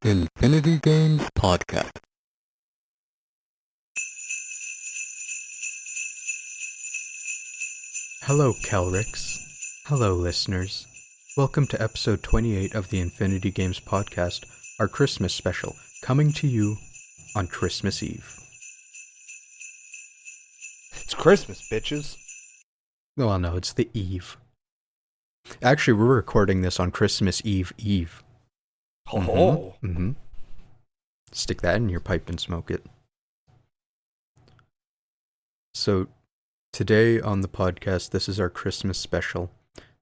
Infinity Games Podcast. Hello, Kelryx. Hello, listeners. Welcome to episode 28 of the Infinity Games Podcast, our Christmas special, coming to you on Christmas Eve. It's Christmas, bitches. Well, no, it's the Eve. Actually, we're recording this on Christmas Eve. Oh. Stick that in your pipe and smoke it. So, today on the podcast, this is our Christmas special.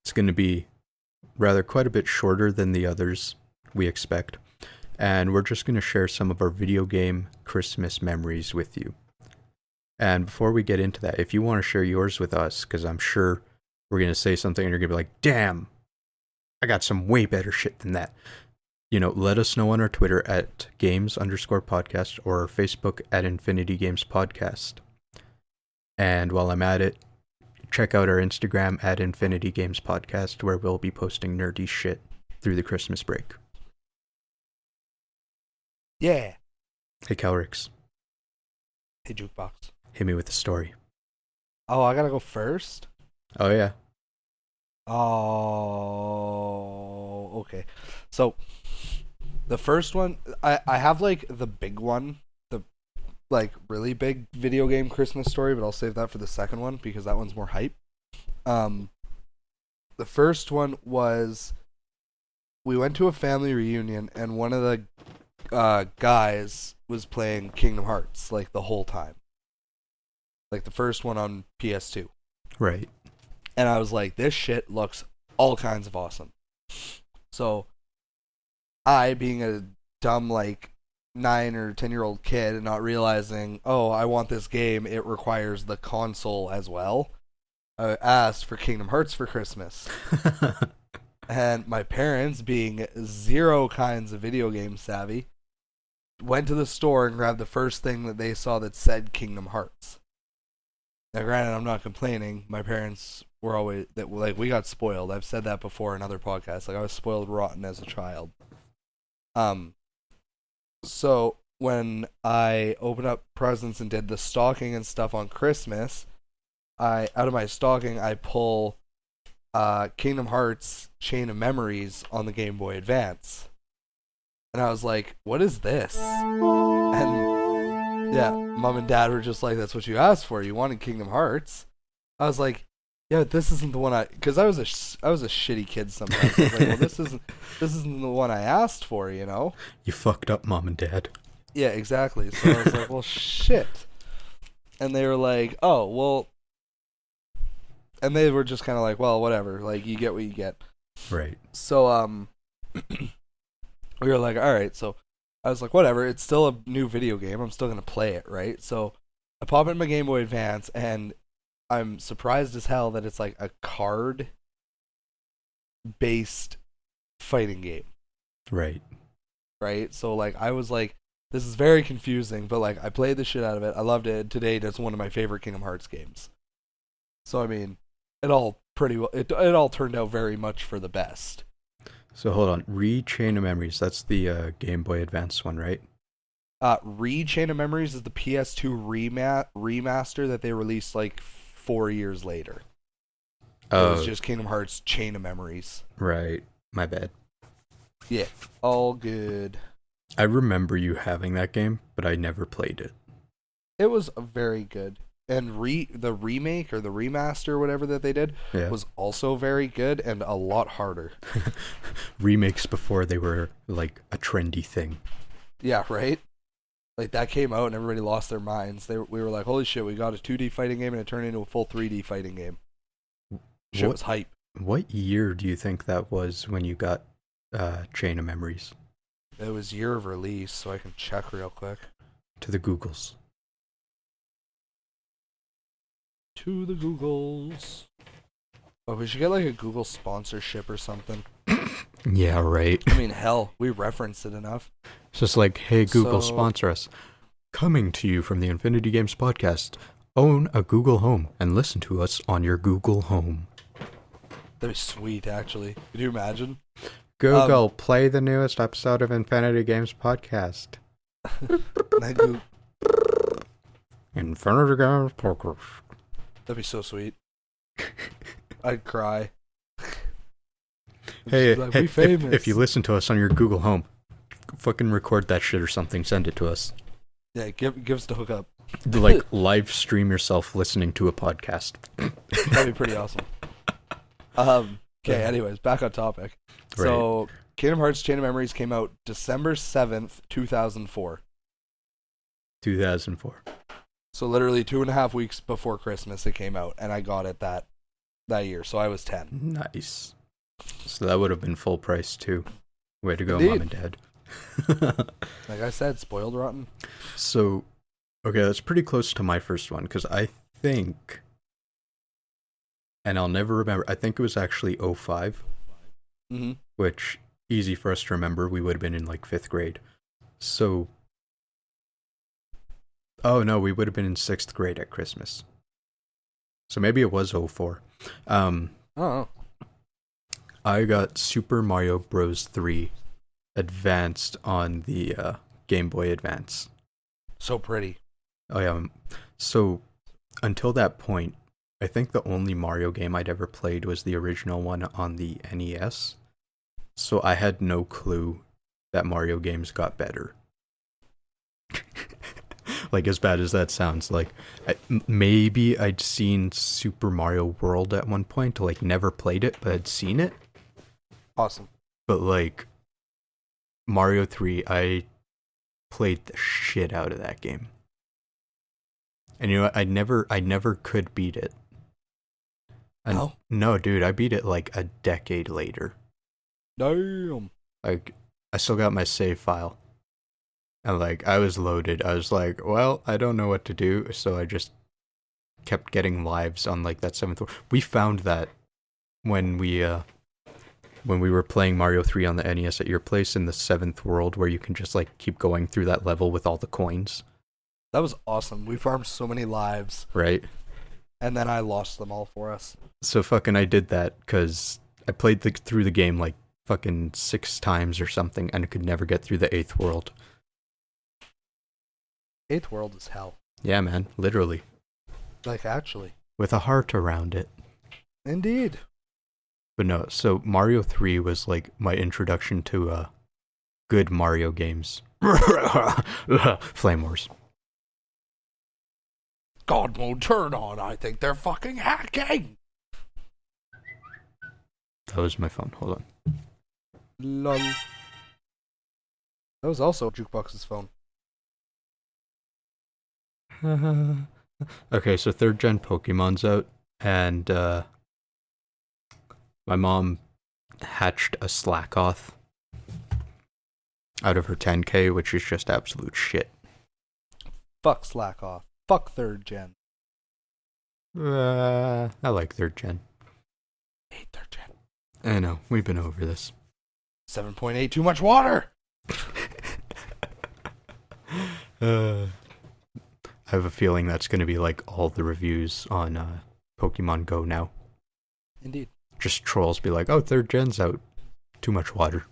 It's going to be rather quite a bit shorter than the others we expect. And we're just going to share some of our video game Christmas memories with you. And before we get into that, if you want to share yours with us, because I'm sure we're going to say something and you're going to be like, damn, I got some way better shit than that. Let us know on our Twitter at games_podcast or our Facebook at Infinity Games Podcast. And while I'm at it, check out our Instagram at Infinity Games Podcast, where we'll be posting nerdy shit through the Christmas break. Yeah. Hey, Kelryx. Hey, Jukebox. Hit me with the story. Oh, I gotta go first? Oh, yeah. Oh, okay. So, the first one, I have, the big one, the, really big video game Christmas story, but I'll save that for the second one, because that one's more hype. The first one was, we went to a family reunion, and one of the guys was playing Kingdom Hearts, the whole time. The first one on PS2. Right. And I was like, this shit looks all kinds of awesome. So, I, being a dumb, 9 or 10-year-old kid and not realizing, oh, I want this game, it requires the console as well, I asked for Kingdom Hearts for Christmas. And my parents, being zero kinds of video game savvy, went to the store and grabbed the first thing that they saw that said Kingdom Hearts. Now, granted, I'm not complaining. My parents were always, we got spoiled. I've said that before in other podcasts. I was spoiled rotten as a child. So when I opened up presents and did the stocking and stuff on Christmas, out of my stocking, I pull Kingdom Hearts Chain of Memories on the Game Boy Advance. And I was like, what is this? And yeah, Mom and Dad were just like, that's what you asked for. You wanted Kingdom Hearts. I was like, yeah, but this isn't the one because I was a shitty kid sometimes. I was like, well, this isn't the one I asked for, You fucked up, Mom and Dad. Yeah, exactly. So I was like, well, shit. And they were like, oh, well, and they were just kind of like, well, whatever. You get what you get. Right. So, we were like, all right. So I was like, whatever. It's still a new video game. I'm still going to play it, right? So I pop in my Game Boy Advance, and I'm surprised as hell that it's a card-based fighting game. Right. Right? So, I was like, this is very confusing, but, I played the shit out of it. I loved it. To date, it's one of my favorite Kingdom Hearts games. So, I mean, it all turned out very much for the best. So, hold on. Chain of Memories, that's the Game Boy Advance one, right? Chain of Memories is the PS2 remaster that they released, 4 years later. Oh. It was just Kingdom Hearts Chain of Memories. Right. My bad. Yeah. All good. I remember you having that game, but I never played it. It was very good. And the remake or the remaster, whatever that they did, was also very good and a lot harder. Remakes before they were, a trendy thing. Yeah, right? That came out and everybody lost their minds. We were like, holy shit, we got a 2D fighting game and it turned into a full 3D fighting game. Shit was hype. What year do you think that was when you got Chain of Memories? It was year of release, so I can check real quick. To the Googles. To the Googles. Oh, we should get a Google sponsorship or something. Yeah, right. I mean, hell, we referenced it enough. It's just hey, Google, sponsor us. Coming to you from the Infinity Games Podcast. Own a Google Home and listen to us on your Google Home. That'd be sweet, actually. Could you imagine? Google, play the newest episode of Infinity Games Podcast. Infinity Games Podcast. That'd be so sweet. I'd cry. Hey, Like, hey we famous. if you listen to us on your Google Home, fucking record that shit or something. Send it to us. Yeah, give us the hookup. Like live stream yourself listening to a podcast. That'd be pretty awesome. Okay, anyways, back on topic. Right. So, Kingdom Hearts Chain of Memories came out December 7th, 2004. 2004. So literally 2.5 weeks before Christmas it came out, and I got it that year, so I was 10. Nice. So that would have been full price too. Way to go, Indeed. Mom and Dad. Like I said, spoiled rotten. So, okay, that's pretty close to my first one, because I think, and I'll never remember, I think it was actually 05, Mm-hmm. which, easy for us to remember, we would have been in like 5th grade. So, oh no, we would have been in 6th grade at Christmas. So maybe it was 04. Oh. I got Super Mario Bros. 3 Advanced on the Game Boy Advance. So pretty. Oh yeah. So until that point, I think the only Mario game I'd ever played was the original one on the NES. So I had no clue that Mario games got better. Like, as bad as that sounds, like, maybe I'd seen Super Mario World at one point, like, never played it, but I'd seen it. Awesome. But, like, Mario 3, I played the shit out of that game. And you know what? I never could beat it. No? No, dude, I beat it, like, a decade later. Damn. Like, I still got my save file. And, like, I was loaded. I was like, well, I don't know what to do. So I just kept getting lives on, like, that 7th world. We found that when we were playing Mario 3 on the NES at your place in the 7th world, where you can just, like, keep going through that level with all the coins. That was awesome. We farmed so many lives. Right? And then I lost them all for us. So fucking I did that because I played through the game, like, fucking 6 times or something, and I could never get through the 8th world. 8th world is hell. Yeah, man, literally. Like, actually. With a heart around it. Indeed. But no, so Mario 3 was like my introduction to good Mario games. Flame Wars. God mode turn on. I think they're fucking hacking. That was my phone. Hold on. Lol. That was also Jukebox's phone. Okay, so 3rd gen Pokemon's out, and my mom hatched a Slackoth out of her 10K, which is just absolute shit. Fuck slack off. Fuck 3rd gen. I like 3rd gen. Hate 3rd gen. I know, we've been over this. 7.8 too much water. I have a feeling that's going to be like all the reviews on Pokemon Go now. Indeed. Just trolls be like, oh, 3rd gen's out. Too much water.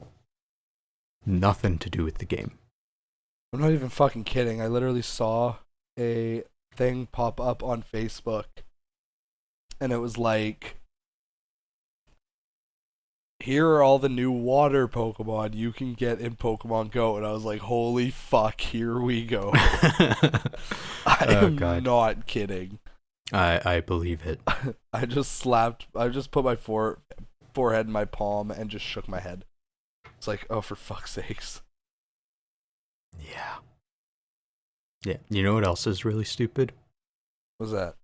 Nothing to do with the game. I'm not even fucking kidding. I literally saw a thing pop up on Facebook. And it was like, here are all the new water Pokemon you can get in Pokemon Go. And I was like, holy fuck, here we go. I am not kidding. I believe it. I just put my forehead in my palm and just shook my head. It's like, oh, for fuck's sakes. Yeah. Yeah. You know what else is really stupid? What's that?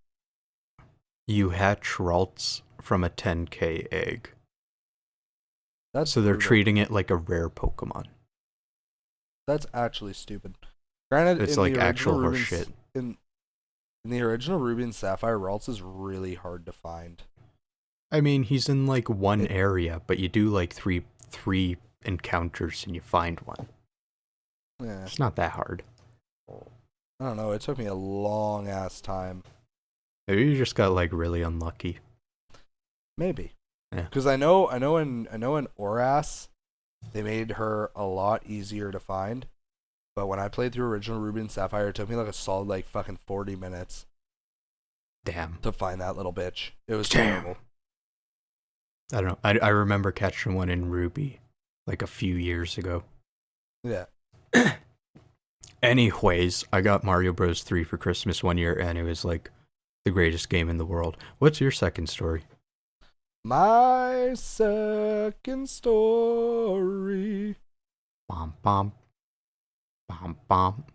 You hatch Ralts from a 10K egg. So they're brutal. treating it like a rare Pokemon. That's actually stupid. Granted, It's in like the actual original horse Ruby shit. In the original Ruby and Sapphire, Ralts is really hard to find. I mean, he's in like one area, but you do like three encounters and you find one. Yeah. It's not that hard. I don't know. It took me a long ass time. Maybe you just got like really unlucky. Maybe. Yeah. Because I know in Oras, They made her a lot easier to find. But when I played through original Ruby and Sapphire, it took me like a solid like fucking 40 minutes. Damn. To find that little bitch. It was Damn. terrible. I don't know. I remember catching one in Ruby like a few years ago. Yeah. Anyways, I got Mario Bros. 3 for Christmas one year, and it was like the greatest game in the world. What's your second story? My second story. Bom bom. Bom bom.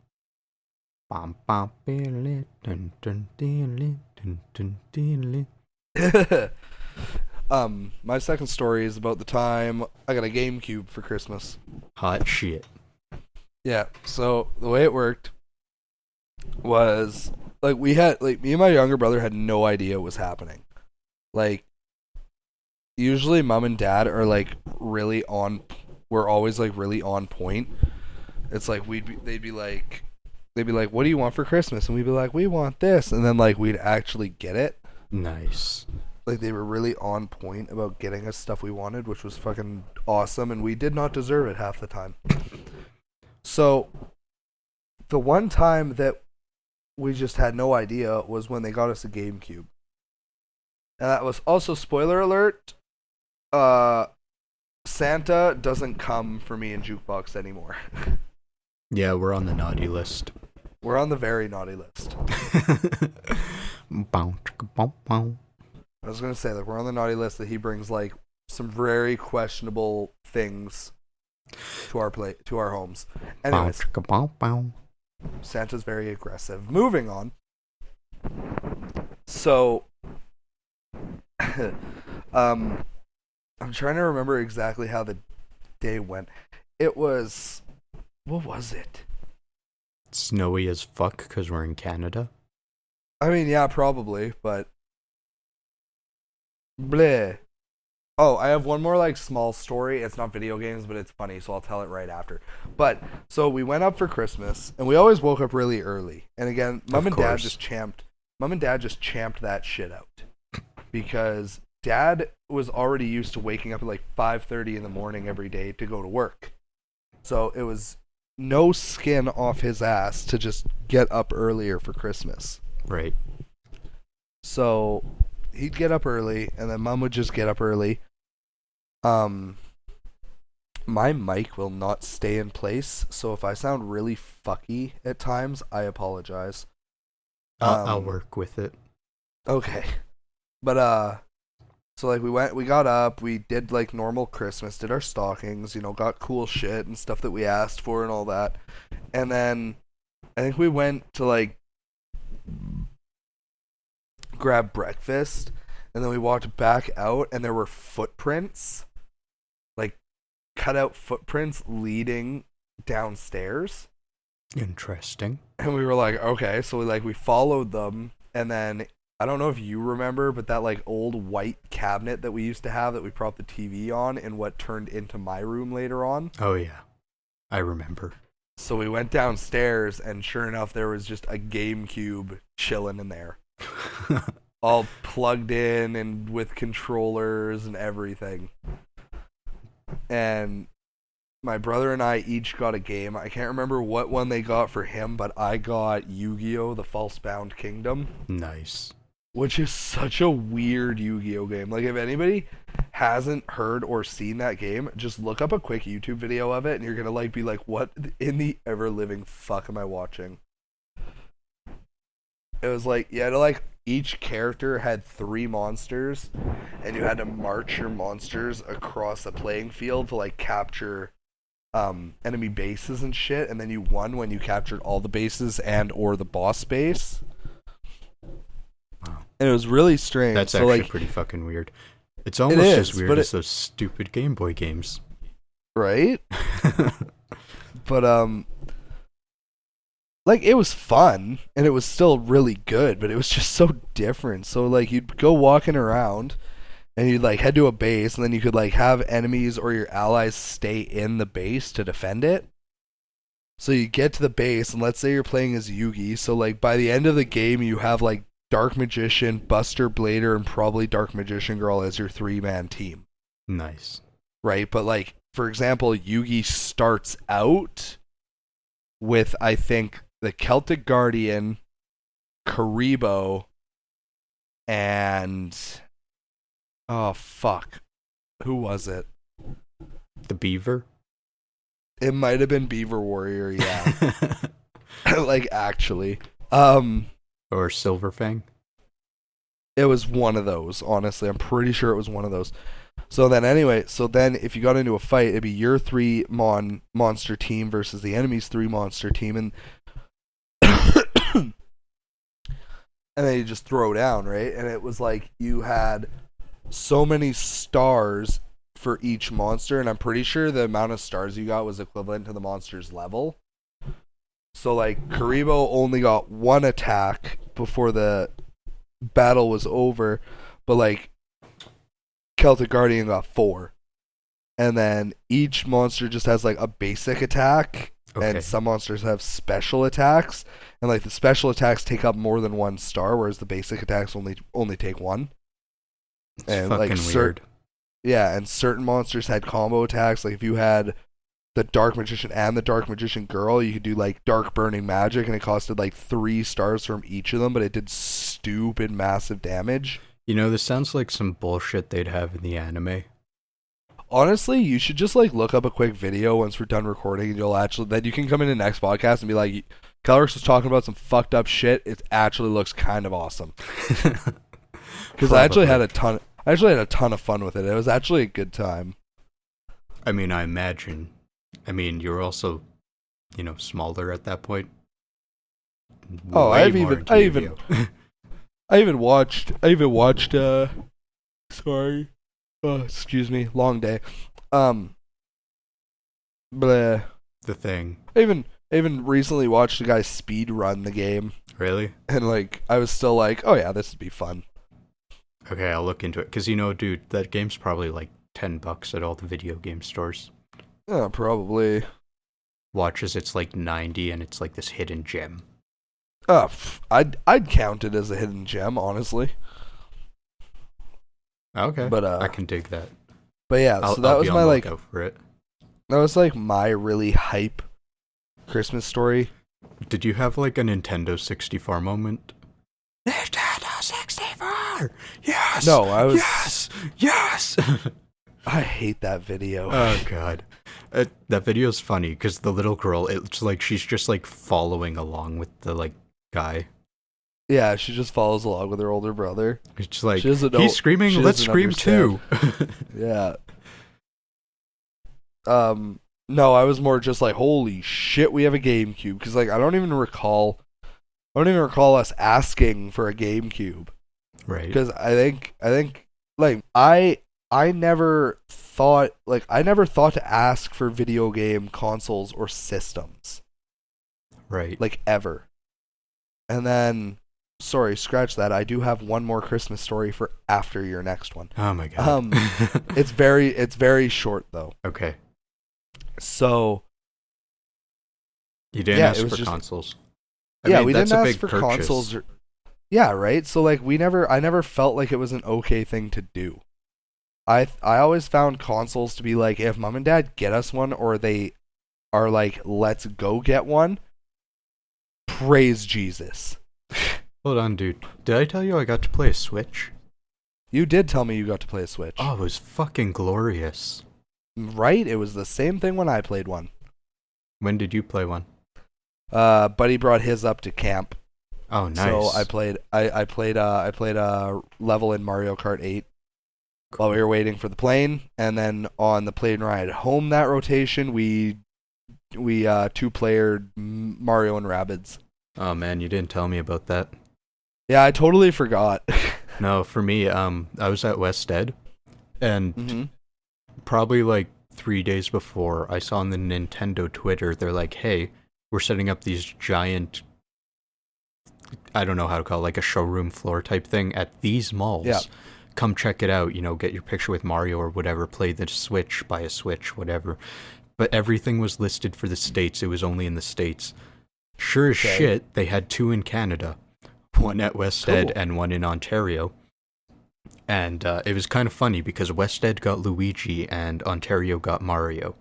Bom bom. Dun dun dun dun dun dun. My second story is about the time I got a GameCube for Christmas. Hot shit. Yeah, so the way it worked was like me and my younger brother had no idea what was happening. Like usually mom and dad are like we're always like really on point. It's like they'd be like, what do you want for Christmas? And we'd be like, we want this, and then like we'd actually get it. Nice. Like they were really on point about getting us stuff we wanted, which was fucking awesome, and we did not deserve it half the time. So the one time that we just had no idea was when they got us a GameCube. And that was also, spoiler alert, Santa doesn't come for me in Jukebox anymore. Yeah, we're on the naughty list. We're on the very naughty list. I was going to say that we're on the naughty list that he brings like some very questionable things to our homes. Anyways, Santa's very aggressive. Moving on. So I'm trying to remember exactly how the day went. It was, what was it? Snowy as fuck because we're in Canada. I mean, yeah, probably, but bleh. Oh, I have one more like small story. It's not video games, but it's funny, so I'll tell it right after. But so we went up for Christmas, and we always woke up really early. And again, mom and dad just champed that shit out because dad was already used to waking up at like 5:30 in the morning every day to go to work. So it was no skin off his ass to just get up earlier for Christmas. Right. So he'd get up early, and then mom would just get up early. My mic will not stay in place, so if I sound really fucky at times, I apologize. I'll work with it. Okay. But, so like we got up, we did like normal Christmas, did our stockings, got cool shit and stuff that we asked for and all that. And then I think we went to like grab breakfast, and then we walked back out, and there were footprints, like cut out footprints leading downstairs. Interesting. And we were like, okay, so we followed them, and then I don't know if you remember, but that like old white cabinet that we used to have that we propped the TV on in what turned into my room later on. Oh yeah, I remember. So we went downstairs, and sure enough, there was just a GameCube chilling in there. All plugged in and with controllers and everything. And my brother and I each got a game. I can't remember what one they got for him, but I got Yu-Gi-Oh! The False-Bound Kingdom. Nice. Which is such a weird Yu-Gi-Oh! Game. Like, if anybody hasn't heard or seen that game, just look up a quick YouTube video of it, and you're gonna like be like, what in the ever-living fuck am I watching? It was like, you had to like, each character had 3 monsters, and you had to march your monsters across a playing field to like capture enemy bases and shit, and then you won when you captured all the bases and or the boss base. Wow. And it was really strange. That's so, actually pretty fucking weird. It's almost as weird as those stupid Game Boy games. Right? But like, it was fun, and it was still really good, but it was just so different. So, like, you'd go walking around, and you'd, like, head to a base, and then you could, like, have enemies or your allies stay in the base to defend it. So you get to the base, and let's say you're playing as Yugi, so, like, by the end of the game, you have, like, Dark Magician, Buster Blader, and probably Dark Magician Girl as your 3-man team. Nice. Right? But, like, for example, Yugi starts out with, I think, the Celtic Guardian, Karibo, and oh fuck, who was it? The Beaver? It might have been Beaver Warrior, yeah. Like, actually. Or Silverfang? It was one of those, honestly. I'm pretty sure it was one of those. So then if you got into a fight, it'd be your 3 monster team versus the enemy's 3 monster team, and and then you just throw down, right? And it was like you had so many stars for each monster, and I'm pretty sure the amount of stars you got was equivalent to the monster's level. So like Karibo only got 1 attack before the battle was over, but like Celtic Guardian got 4. And then each monster just has like a basic attack, and some monsters have special attacks, and like the special attacks take up more than 1 star, whereas the basic attacks only take 1. It's and fucking like weird. Yeah, and certain monsters had combo attacks. Like if you had the Dark Magician and the Dark Magician Girl, you could do like Dark Burning Magic, and it costed like 3 stars from each of them, but it did stupid massive damage. You know, this sounds like some bullshit they'd have in the anime. Honestly, you should just like look up a quick video once we're done recording, and then you can come in the next podcast and be like, Kelryx was talking about some fucked up shit. It actually looks kind of awesome. Because I actually had a ton of fun with it. It was actually a good time. I mean, I imagine. I mean, you're also, smaller at that point. Oh, I even watched. Sorry. Oh, excuse me. Long day. Bleh. The Thing. I even recently watched a guy speed run the game. Really? And like, I was still like, oh yeah, this would be fun. Okay, I'll look into it. Because, dude, that game's probably like $10 at all the video game stores. Probably. Watches, it's like 90, and it's like this hidden gem. I'd count it as a hidden gem, honestly. Okay, but I can dig that. But yeah, so that was my like. For it. That was like my really hype Christmas story. Did you have like a Nintendo 64 moment? Nintendo 64! Yes! No, I was. Yes! I hate that video. Oh god. That video's funny because the little girl, it's like she's just like following along with the like guy. Yeah, she just follows along with her older brother. It's like, he's screaming, let's scream too. Yeah. No, I was more just like, holy shit, we have a GameCube. Because like, I don't even recall us asking for a GameCube. Right. Because I think like I never thought to ask for video game consoles or systems. Right. Like ever. And then, sorry, scratch that. I do have one more Christmas story for after your next one. Oh my god. It's very short though. Okay. So you didn't ask for consoles. We didn't ask for consoles. Yeah, right. So like I never felt like it was an okay thing to do. I always found consoles to be like, if mom and dad get us one, or they are like, let's go get one, praise Jesus. Hold on, dude. Did I tell you I got to play a Switch? You did tell me you got to play a Switch. Oh, it was fucking glorious. Right? It was the same thing when I played one. When did you play one? Buddy brought his up to camp. Oh, nice. So I played a level in Mario Kart 8 while we were waiting for the plane, and then on the plane ride home that rotation, we 2-playered Mario and Rabbids. Oh man, you didn't tell me about that. Yeah, I totally forgot. No, for me, I was at West Ed, and probably like 3 days before, I saw on the Nintendo Twitter, they're like, hey, we're setting up these giant, I don't know how to call it, like a showroom floor type thing at these malls. Yeah. Come check it out, get your picture with Mario or whatever, play the Switch, buy a Switch, whatever. But everything was listed for the States. It was only in the States. Sure as shit, they had 2 in Canada. One at West Ed and one in Ontario. And it was kind of funny because West Ed got Luigi and Ontario got Mario.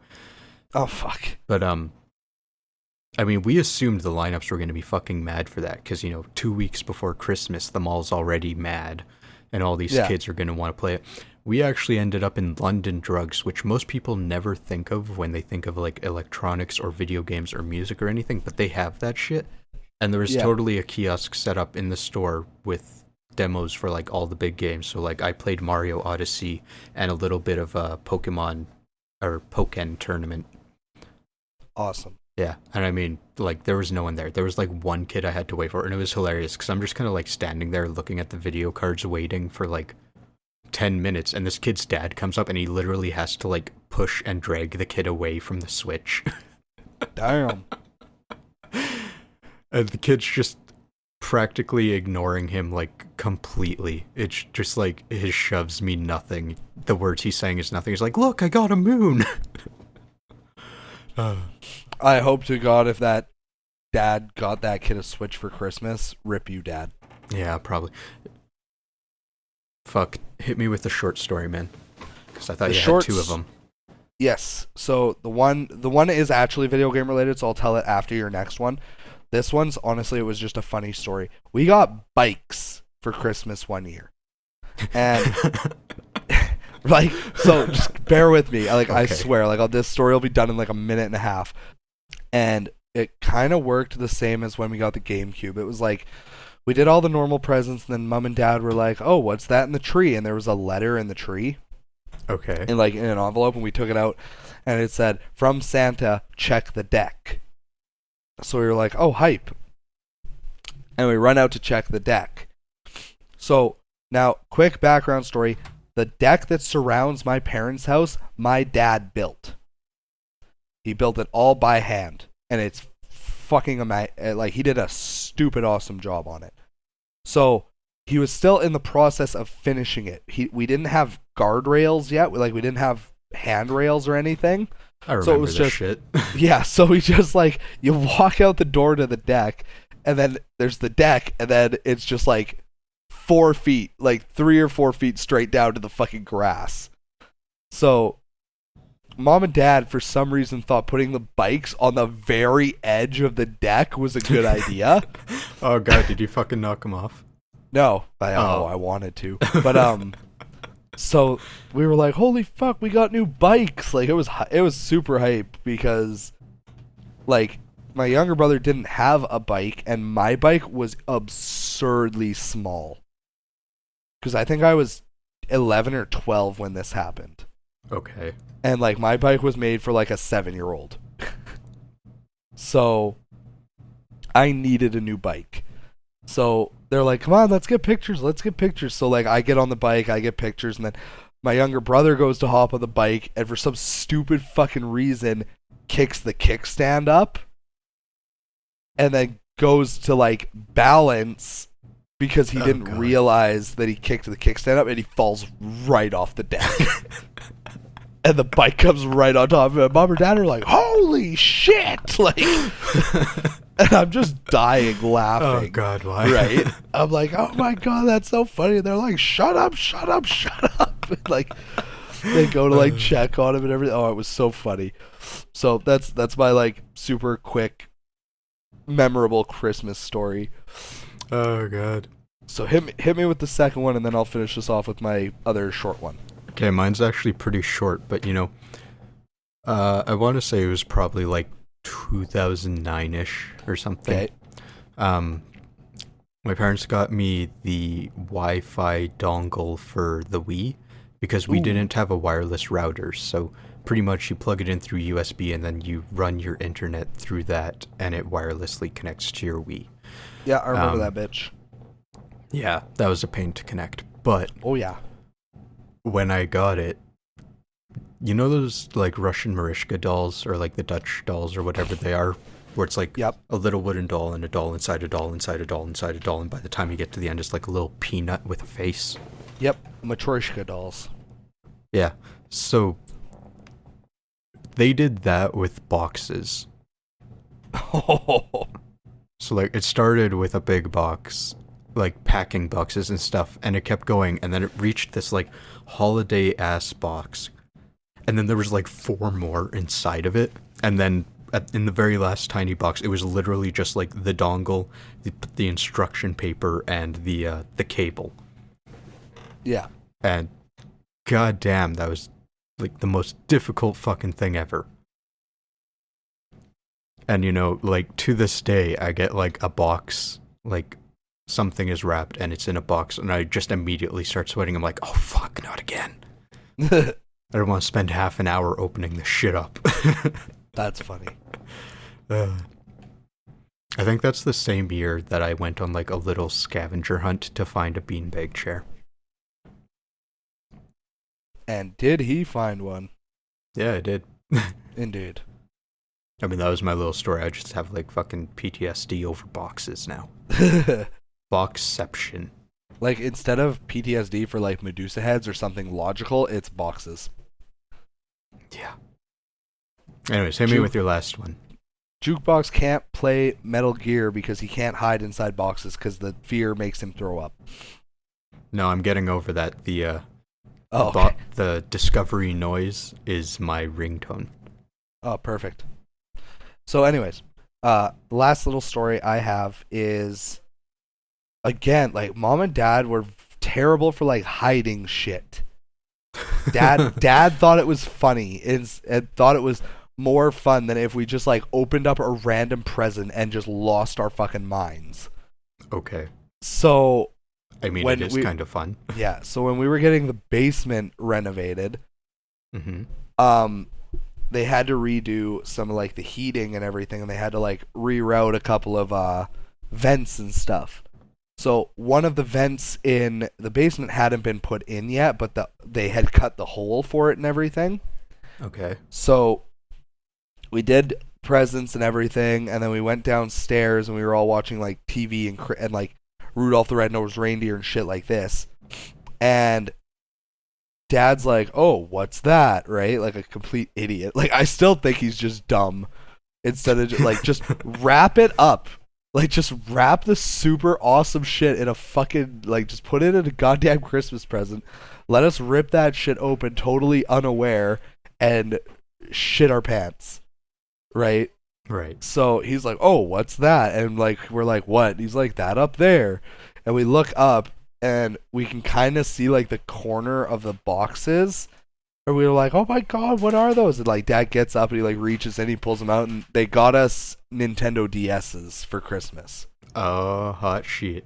Oh, fuck. But, I mean, we assumed the lineups were going to be fucking mad for that because, 2 weeks before Christmas, the mall's already mad and all these kids are going to want to play it. We actually ended up in London Drugs, which most people never think of when they think of, like, electronics or video games or music or anything, but they have that shit. And there was totally a kiosk set up in the store with demos for, like, all the big games. So, like, I played Mario Odyssey and a little bit of a Pokemon or Pokken tournament. Awesome. Yeah, and I mean, like, there was no one there. There was, like, one kid I had to wait for, and it was hilarious, because I'm just kind of, like, standing there looking at the video cards waiting for, like, 10 minutes, and this kid's dad comes up, and he literally has to, like, push and drag the kid away from the Switch. Damn. And the kid's just practically ignoring him, like, completely. It's just, like, his shoves mean nothing. The words he's saying is nothing. He's like, look, I got a moon! I hope to God if that dad got that kid a Switch for Christmas, rip you, Dad. Yeah, probably. Fuck, hit me with the short story, man. Because I thought you had two of them. Yes. So the one is actually video game related, so I'll tell it after your next one. This one's, honestly, it was just a funny story. We got bikes for Christmas one year. And... like, so just bear with me. Like, okay. I swear, like, this story will be done in like a minute and a half. And it kind of worked the same as when we got the GameCube. It was like, we did all the normal presents, and then Mom and Dad were like, oh, what's that in the tree? And there was a letter in the tree. Okay. And like in an envelope, and we took it out, and it said, from Santa, check the deck. So we were like, oh, hype. And we run out to check the deck. So, now, quick background story. The deck that surrounds my parents' house, my dad built. He built it all by hand. And it's fucking amazing. Like, he did a stupid awesome job on it. So, he was still in the process of finishing it. We didn't have guardrails yet. We didn't have handrails or anything. I remember so it was this just, shit. Yeah, so we just, like, you walk out the door to the deck, and then there's the deck, and then it's just, like, 4 feet, like 3 or 4 feet straight down to the fucking grass. So, Mom and Dad, for some reason, thought putting the bikes on the very edge of the deck was a good idea. Oh, God, did you fucking knock them off? No, I wanted to. But, so we were like, holy fuck, we got new bikes. Like, it was super hype because, like, my younger brother didn't have a bike, and my bike was absurdly small. Because I think I was 11 or 12 when this happened. Okay. And, like, my bike was made for, like, a 7-year-old. So, I needed a new bike. So, they're like, come on, let's get pictures. So, like, I get on the bike, I get pictures, and then my younger brother goes to hop on the bike, and for some stupid fucking reason, kicks the kickstand up, and then goes to, like, balance because he didn't realize that he kicked the kickstand up, and he falls right off the deck. And the bike comes right on top of it. Mom or Dad are like, holy shit! Like, and I'm just dying laughing. Oh, God, why? Right? I'm like, oh my God, that's so funny. And they're like, shut up. And, like, they go to, like, check on him and everything. Oh, it was so funny. So that's my, like, super quick, memorable Christmas story. Oh, God. So hit me with the second one, and then I'll finish this off with my other short one. Okay, mine's actually pretty short, but, I want to say it was probably, like, 2009-ish or something. Okay. My parents got me the Wi-Fi dongle for the Wii because we didn't have a wireless router, so pretty much you plug it in through USB and then you run your internet through that and it wirelessly connects to your Wii. Yeah, I remember that bitch. Yeah, that was a pain to connect, but... Oh, yeah. When I got it, you know those, like, Russian Marishka dolls, or, like, the Dutch dolls, or whatever they are, where it's, like, a little wooden doll, and a doll inside a doll, inside a doll, inside a doll, and by the time you get to the end, it's, like, a little peanut with a face? Yep, Matryoshka dolls. Yeah, so, they did that with boxes. So, like, it started with a big box, like packing boxes and stuff, and it kept going, and then it reached this like holiday ass box, and then there was like 4 more inside of it, and then in the very last tiny box, it was literally just like the dongle, the instruction paper, and the cable. Yeah. And goddamn, that was like the most difficult fucking thing ever. And you know, like to this day, I get like a box, like something is wrapped and it's in a box, and I just immediately start sweating. I'm like, oh fuck, not again. I don't want to spend half an hour opening this shit up. That's funny. I think that's the same year that I went on like a little scavenger hunt to find a beanbag chair. And did he find one? Yeah, I did. Indeed. I mean, that was my little story. I just have like fucking PTSD over boxes now. Boxception. Like, instead of PTSD for like Medusa heads or something logical, it's boxes. Yeah. Anyways, hit me with your last one. Jukebox can't play Metal Gear because he can't hide inside boxes because the fear makes him throw up. No, I'm getting over that. The discovery noise is my ringtone. Oh, perfect. So anyways, last little story I have is, again, like, mom and dad were terrible for like hiding shit. Dad thought it was funny and thought it was more fun than if we just like opened up a random present and just lost our fucking minds. Okay. So I mean, it is kind of fun. Yeah, so when we were getting the basement renovated, they had to redo some of like the heating and everything, and they had to like reroute a couple of vents and stuff. So one of the vents in the basement hadn't been put in yet, but they had cut the hole for it and everything. Okay. So we did presents and everything, and then we went downstairs and we were all watching like TV and like Rudolph the Red-Nosed Reindeer and shit like this. And Dad's like, oh, what's that? Right? Like a complete idiot. Like, I still think he's just dumb. Instead of like, just wrap it up. Like, just wrap the super awesome shit in a fucking, like, just put it in a goddamn Christmas present. Let us rip that shit open totally unaware and shit our pants. Right? Right. So he's like, oh, what's that? And like, we're like, what? And he's like, that up there. And we look up and we can kind of see like the corner of the boxes. And we were like, oh my God, what are those? And like, Dad gets up and he like reaches in, he pulls them out, and they got us Nintendo DS's for Christmas. Oh, hot shit.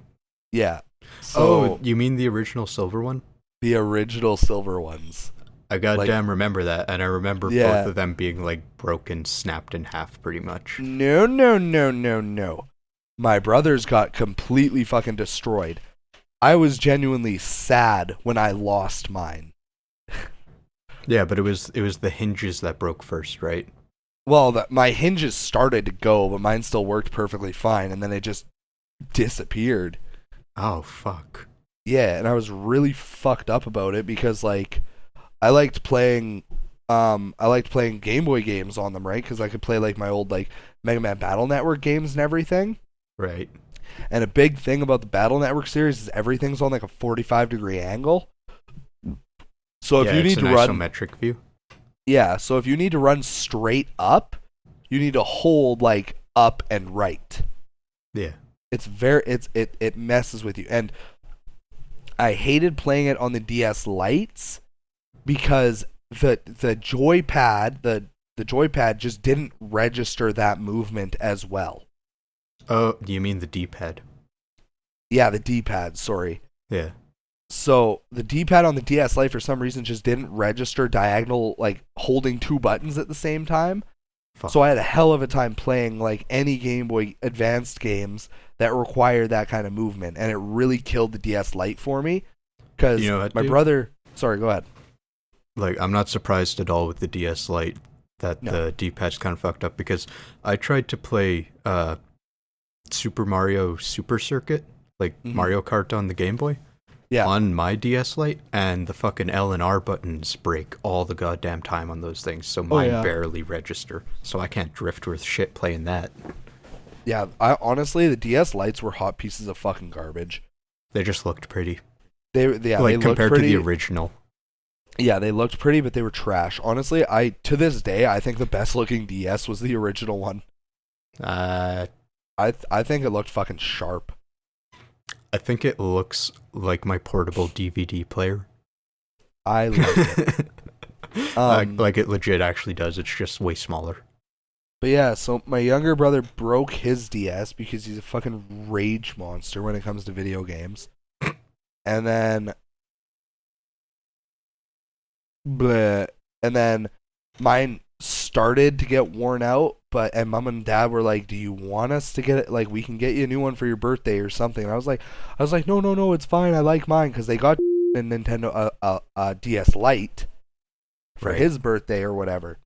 Yeah. So, you mean the original silver one? The original silver ones. I goddamn remember that, and I remember Yeah. both of them being like broken, snapped in half pretty much. No. My brothers got completely fucking destroyed. I was genuinely sad when I lost mine. Yeah, but it was the hinges that broke first, right? Well, my hinges started to go, but mine still worked perfectly fine, and then it just disappeared. Oh, fuck. Yeah, and I was really fucked up about it because, like, I liked playing Game Boy games on them, right? Because I could play, like, my old, like, Mega Man Battle Network games and everything. Right. And a big thing about the Battle Network series is everything's on, like, a 45-degree angle. So if you need to run isometric view. Yeah, so if you need to run straight up, you need to hold like up and right. Yeah. It messes with you. And I hated playing it on the DS Lites because the joypad, the joypad just didn't register that movement as well. Oh, do you mean the D-pad? Yeah, the D-pad, sorry. Yeah. So the D-pad on the DS Lite for some reason just didn't register diagonal, like holding two buttons at the same time. Fuck. So I had a hell of a time playing like any Game Boy Advanced games that required that kind of movement, and it really killed the DS Lite for me because my brother. Sorry, go ahead. Like, I'm not surprised at all with the DS Lite that the D-pad's kind of fucked up, because I tried to play Super Mario Super Circuit, like Mario Kart on the Game Boy. Yeah. On my DS Lite, and the fucking L and R buttons break all the goddamn time on those things, so mine barely register. So I can't drift worth shit playing that. Yeah, honestly, the DS Lites were hot pieces of fucking garbage. They just looked pretty. They compared looked pretty, to the original. Yeah, they looked pretty, but they were trash. Honestly, to this day, I think the best looking DS was the original one. I think it looked fucking sharp. I think it looks like my portable DVD player. I like it. Like it legit actually does. It's just way smaller. But yeah, so my younger brother broke his DS because he's a fucking rage monster when it comes to video games. And then mine started to get worn out, and mom and dad were like, "Do you want us to get it? Like, we can get you a new one for your birthday or something." And I was like, "No, it's fine. I like mine," because they got a Nintendo DS Lite for his birthday or whatever.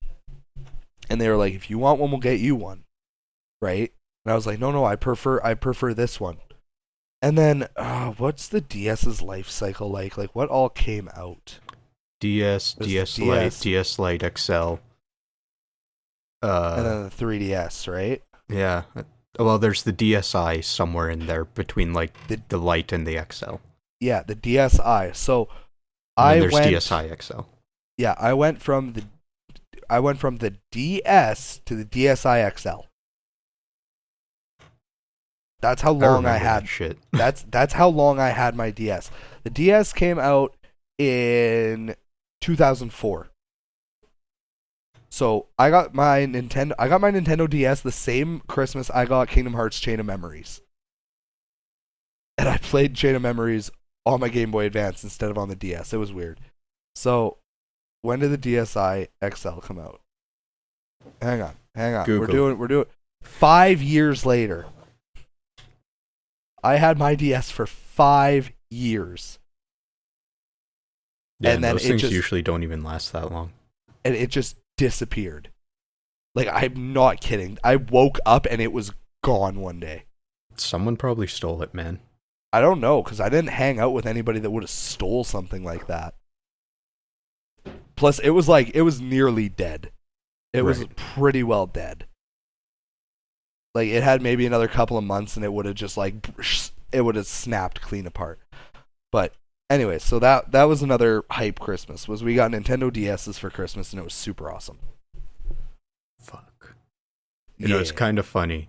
And they were like, "If you want one, we'll get you one." Right? And I was like, "No, I prefer this one." And then, what's the DS's life cycle like? Like, what all came out? DS Lite, DS Lite XL. And then the 3DS, right? Yeah. Well, there's the DSi somewhere in there between like the Lite and the XL. Yeah, the DSi. So there's DSi XL. Yeah, I went from the DS to the DSi XL. That's how long I had. That shit. That's how long I had my DS. The DS came out in 2004. So I got my Nintendo DS the same Christmas I got Kingdom Hearts Chain of Memories. And I played Chain of Memories on my Game Boy Advance instead of on the DS. It was weird. So when did the DSi XL come out? Hang on. Google. We're doing 5 years later. I had my DS for 5 years. Yeah, and then those things usually don't even last that long. And it just disappeared. Like, I'm not kidding. I woke up and it was gone one day. Someone probably stole it, man. I don't know, because I didn't hang out with anybody that would have stole something like that. Plus, it was nearly dead. It was pretty well dead. Like, it had maybe another couple of months and it would have just it would have snapped clean apart. But anyway, so that was another hype Christmas, was we got Nintendo DS's for Christmas and it was super awesome. Fuck. You know, it's kind of funny.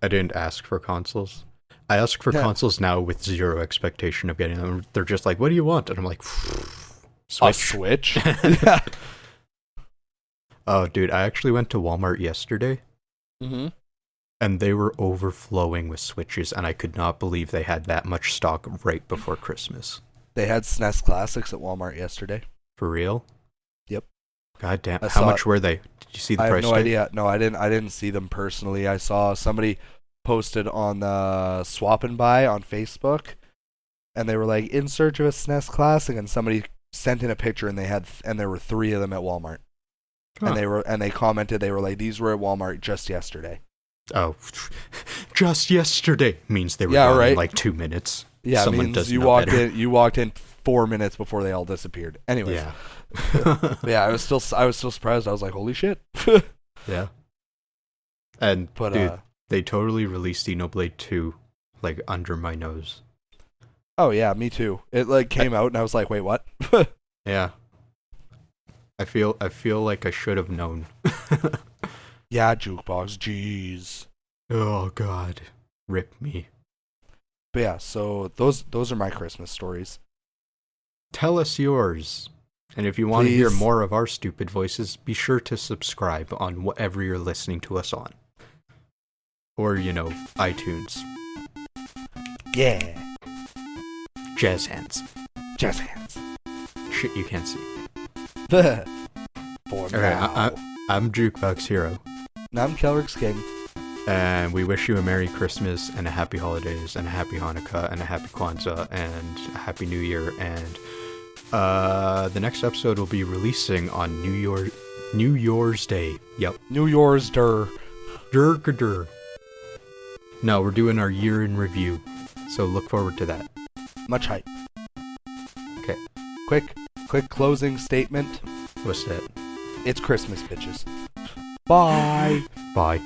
I didn't ask for consoles. I ask for consoles now with zero expectation of getting them. They're just like, "What do you want?" And I'm like, "Switch." A Switch? Yeah. Oh, dude, I actually went to Walmart yesterday. Mm-hmm. And they were overflowing with Switches, and I could not believe they had that much stock right before Christmas. They had SNES Classics at Walmart yesterday. For real? Yep. God damn. How much were they? Did you see the price tag? I have no idea. No, I didn't see them personally. I saw somebody posted on the Swap and Buy on Facebook, and they were like, "In search of a SNES Classic," and somebody sent in a picture, and there were 3 of them at Walmart. Huh. And they commented, they were like, "These were at Walmart just yesterday." Oh, just yesterday means they were gone in like 2 minutes. Yeah, it means you walked in 4 minutes before they all disappeared. Anyways, yeah, yeah, I was still surprised. I was like, "Holy shit!" Yeah, and dude, they totally released Xenoblade 2 like under my nose. Oh yeah, me too. It like came out and I was like, "Wait, what?" Yeah, I feel like I should have known. Yeah, Jukebox, jeez. Oh God, rip me. But yeah, so those are my Christmas stories. Tell us yours. And if you want to hear more of our stupid voices, be sure to subscribe on whatever you're listening to us on. Or, iTunes. Yeah. Jazz hands. Jazz hands. Shit you can't see. For now. I'm Jukeboxhero. And I'm KelryxsKing. And we wish you a Merry Christmas and a Happy Holidays and a Happy Hanukkah and a Happy Kwanzaa and a Happy New Year. And the next episode will be releasing on New Year's Day. Yep. New Year's Dur. Dur. No, we're doing our year in review. So look forward to that. Much hype. Okay. Quick closing statement. What's that? It's Christmas, bitches. Bye. Bye.